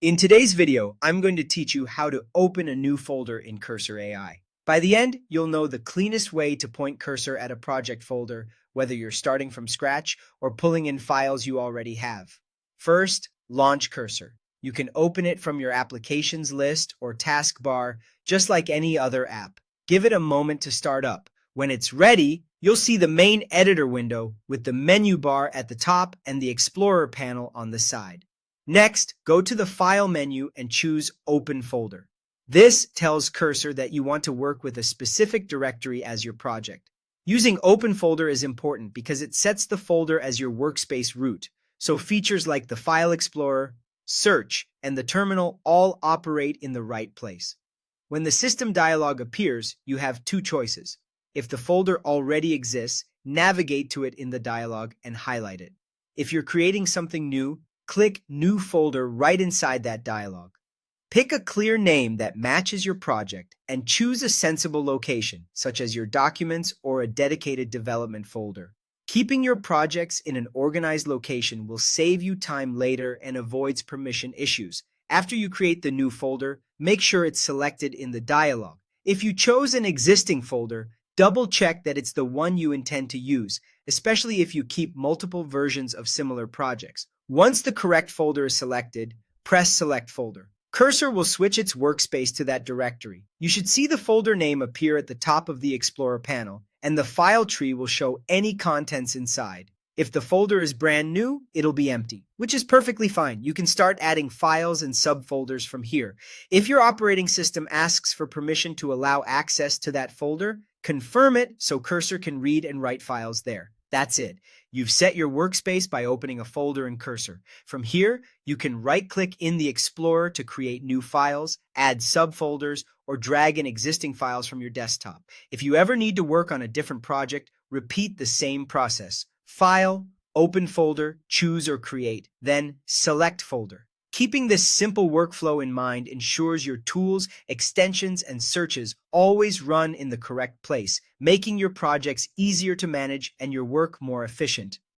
In today's video, I'm going to teach you how to open a new folder in Cursor AI. By the end, you'll know the cleanest way to point Cursor at a project folder, whether you're starting from scratch or pulling in files you already have. First, launch Cursor. You can open it from your applications list or taskbar, just like any other app. Give it a moment to start up. When it's ready, you'll see the main editor window with the menu bar at the top and the Explorer panel on the side. Next, go to the File menu and choose Open Folder. This tells Cursor that you want to work with a specific directory as your project. Using Open Folder is important because it sets the folder as your workspace root, so features like the File Explorer, Search, and the terminal all operate in the right place. When the system dialog appears, you have two choices. If the folder already exists, navigate to it in the dialog and highlight it. If you're creating something new, click New Folder right inside that dialog. Pick a clear name that matches your project and choose a sensible location, such as your documents or a dedicated development folder. Keeping your projects in an organized location will save you time later and avoids permission issues. After you create the new folder, make sure it's selected in the dialog. If you chose an existing folder, double-check that it's the one you intend to use, especially if you keep multiple versions of similar projects. Once the correct folder is selected, press Select Folder. Cursor will switch its workspace to that directory. You should see the folder name appear at the top of the Explorer panel, and the file tree will show any contents inside. If the folder is brand new, it'll be empty, which is perfectly fine. You can start adding files and subfolders from here. If your operating system asks for permission to allow access to that folder, confirm it so Cursor can read and write files there. That's it. You've set your workspace by opening a folder in Cursor. From here, you can right-click in the Explorer to create new files, add subfolders, or drag in existing files from your desktop. If you ever need to work on a different project, repeat the same process. File, Open Folder, choose or create, then Select Folder. Keeping this simple workflow in mind ensures your tools, extensions, and searches always run in the correct place, making your projects easier to manage and your work more efficient.